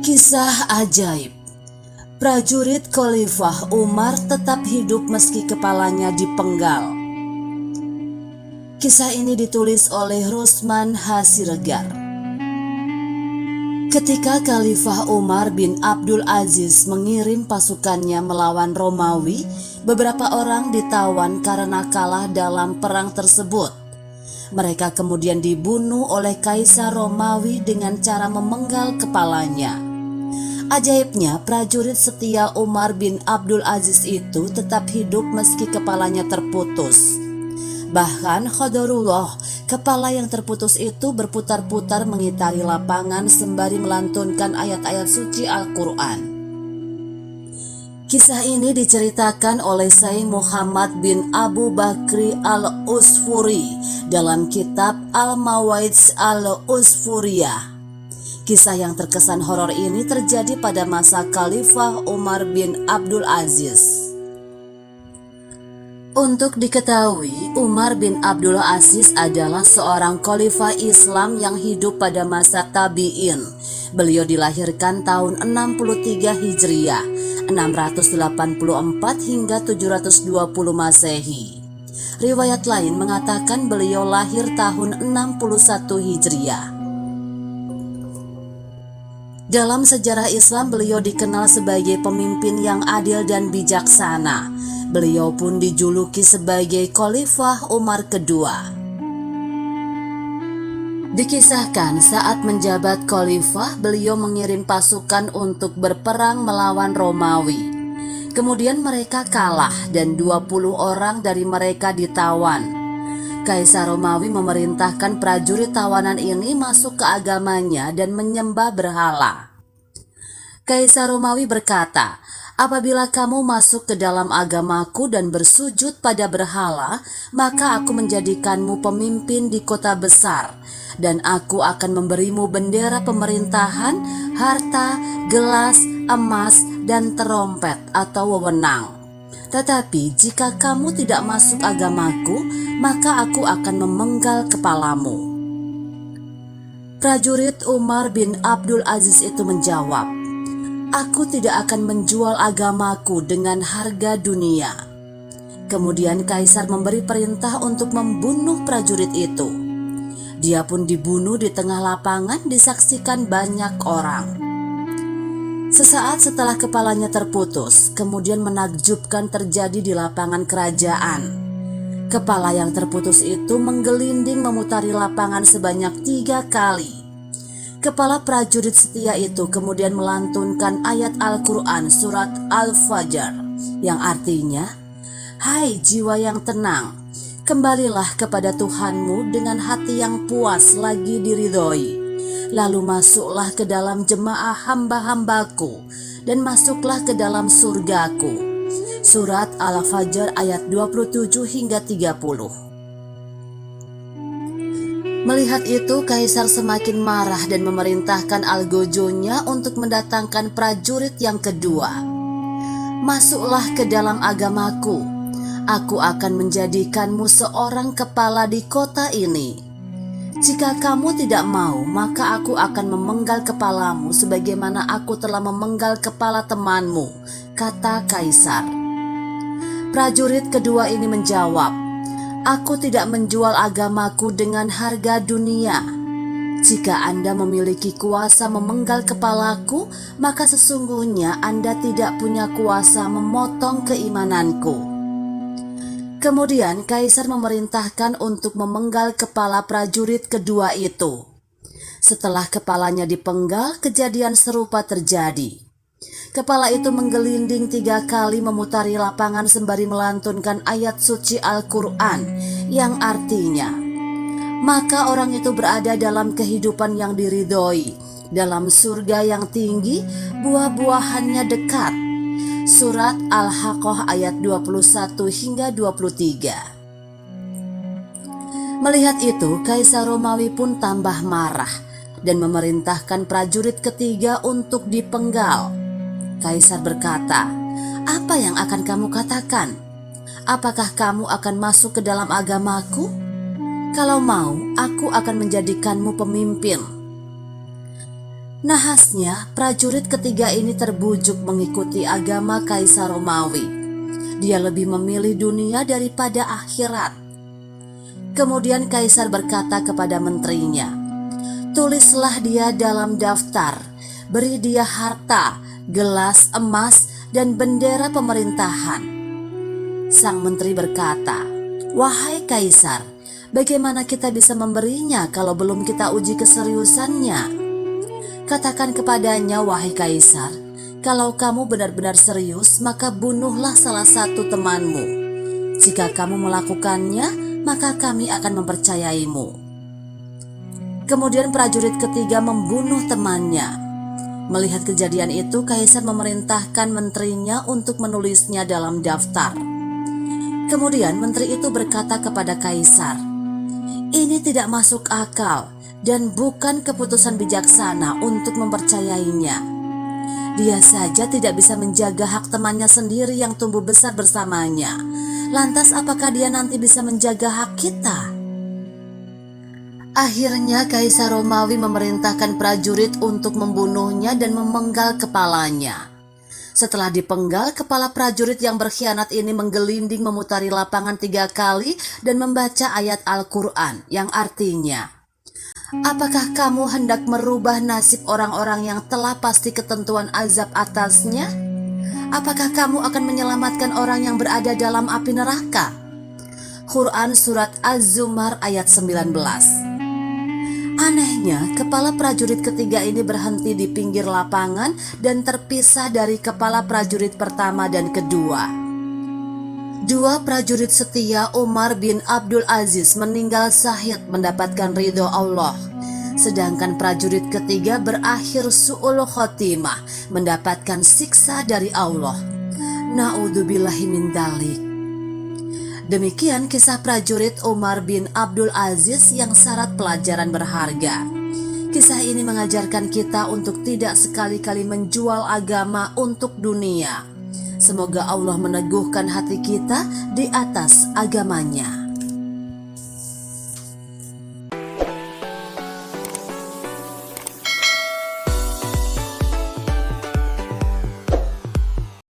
Kisah ajaib. Prajurit Khalifah Umar tetap hidup meski kepalanya dipenggal. Kisah ini ditulis oleh Rusman Hasiregar. Ketika Khalifah Umar bin Abdul Aziz mengirim pasukannya melawan Romawi, beberapa orang ditawan karena kalah dalam perang tersebut. Mereka kemudian dibunuh oleh Kaisar Romawi dengan cara memenggal kepalanya. Ajaibnya, prajurit setia Umar bin Abdul Aziz itu tetap hidup meski kepalanya terputus. Bahkan qadarullah, kepala yang terputus itu berputar-putar mengitari lapangan sembari melantunkan ayat-ayat suci Al-Quran. Kisah ini diceritakan oleh Syekh Muhammad bin Abu Bakri al-Usfuri dalam kitab Al-Mawaidz al-Usfuriyah. Kisah yang terkesan horor ini terjadi pada masa Khalifah Umar bin Abdul Aziz. Untuk diketahui, Umar bin Abdul Aziz adalah seorang khalifah Islam yang hidup pada masa Tabi'in. Beliau dilahirkan tahun 63 Hijriah, 684 hingga 720 Masehi. Riwayat lain mengatakan beliau lahir tahun 61 Hijriah. Dalam sejarah Islam, beliau dikenal sebagai pemimpin yang adil dan bijaksana. Beliau pun dijuluki sebagai Khalifah Umar kedua. Dikisahkan saat menjabat khalifah, beliau mengirim pasukan untuk berperang melawan Romawi. Kemudian mereka kalah dan 20 orang dari mereka ditawan. Kaisar Romawi memerintahkan prajurit tawanan ini masuk ke agamanya dan menyembah berhala. Kaisar Romawi berkata, "Apabila kamu masuk ke dalam agamaku dan bersujud pada berhala, maka aku menjadikanmu pemimpin di kota besar, dan aku akan memberimu bendera pemerintahan, harta, gelas, emas, dan terompet atau wewenang. Tetapi jika kamu tidak masuk agamaku, maka aku akan memenggal kepalamu." Prajurit Umar bin Abdul Aziz itu menjawab, "Aku tidak akan menjual agamaku dengan harga dunia." Kemudian Kaisar memberi perintah untuk membunuh prajurit itu. Dia pun dibunuh di tengah lapangan, disaksikan banyak orang. Sesaat setelah kepalanya terputus, kemudian menakjubkan terjadi di lapangan kerajaan. Kepala yang terputus itu menggelinding memutari lapangan sebanyak 3 kali. Kepala prajurit setia itu kemudian melantunkan ayat Al-Quran surat Al-Fajr yang artinya, "Hai jiwa yang tenang, kembalilah kepada Tuhanmu dengan hati yang puas lagi diridhoi. Lalu masuklah ke dalam jemaah hamba-hambaku dan masuklah ke dalam surgaku." Surat Al-Fajr ayat 27 hingga 30. Melihat itu, Kaisar semakin marah dan memerintahkan algojonya untuk mendatangkan prajurit yang kedua. "Masuklah ke dalam agamaku. Aku akan menjadikanmu seorang kepala di kota ini. Jika kamu tidak mau, maka aku akan memenggal kepalamu sebagaimana aku telah memenggal kepala temanmu," kata Kaisar. Prajurit kedua ini menjawab, "Aku tidak menjual agamaku dengan harga dunia. Jika Anda memiliki kuasa memenggal kepalaku, maka sesungguhnya Anda tidak punya kuasa memotong keimananku." Kemudian Kaisar memerintahkan untuk memenggal kepala prajurit kedua itu. Setelah kepalanya dipenggal, kejadian serupa terjadi. Kepala itu menggelinding 3 kali memutari lapangan sembari melantunkan ayat suci Al-Quran yang artinya, "Maka orang itu berada dalam kehidupan yang diridhoi, dalam surga yang tinggi, buah-buahannya dekat." Surat Al-Haqqah ayat 21 hingga 23. Melihat itu, Kaisar Romawi pun tambah marah dan memerintahkan prajurit ketiga untuk dipenggal. Kaisar berkata, "Apa yang akan kamu katakan? Apakah kamu akan masuk ke dalam agamaku? Kalau mau, aku akan menjadikanmu pemimpin." Nahasnya, prajurit ketiga ini terbujuk mengikuti agama Kaisar Romawi. Dia lebih memilih dunia daripada akhirat. Kemudian Kaisar berkata kepada menterinya, "Tulislah dia dalam daftar, beri dia harta, gelas emas, dan bendera pemerintahan." Sang menteri berkata, "Wahai Kaisar, bagaimana kita bisa memberinya kalau belum kita uji keseriusannya? Katakan kepadanya, wahai Kaisar, kalau kamu benar-benar serius, maka bunuhlah salah satu temanmu. Jika kamu melakukannya, maka kami akan mempercayaimu." Kemudian prajurit ketiga membunuh temannya. Melihat kejadian itu, Kaisar memerintahkan menterinya untuk menulisnya dalam daftar. Kemudian menteri itu berkata kepada Kaisar, "Ini tidak masuk akal dan bukan keputusan bijaksana untuk mempercayainya. Dia saja tidak bisa menjaga hak temannya sendiri yang tumbuh besar bersamanya. Lantas apakah dia nanti bisa menjaga hak kita?" Akhirnya Kaisar Romawi memerintahkan prajurit untuk membunuhnya dan memenggal kepalanya. Setelah dipenggal, kepala prajurit yang berkhianat ini menggelinding memutari lapangan 3 kali dan membaca ayat Al-Quran yang artinya, "Apakah kamu hendak merubah nasib orang-orang yang telah pasti ketentuan azab atasnya? Apakah kamu akan menyelamatkan orang yang berada dalam api neraka?" Quran Surat Az-Zumar ayat 19. Anehnya, kepala prajurit ketiga ini berhenti di pinggir lapangan dan terpisah dari kepala prajurit pertama dan kedua. 2 prajurit setia, Umar bin Abdul Aziz, meninggal syahid mendapatkan ridho Allah. Sedangkan prajurit ketiga berakhir su'ul khotimah, mendapatkan siksa dari Allah. Na'udzubillahi min dzalik. Demikian kisah prajurit Umar bin Abdul Aziz yang syarat pelajaran berharga. Kisah ini mengajarkan kita untuk tidak sekali-kali menjual agama untuk dunia. Semoga Allah meneguhkan hati kita di atas agamanya.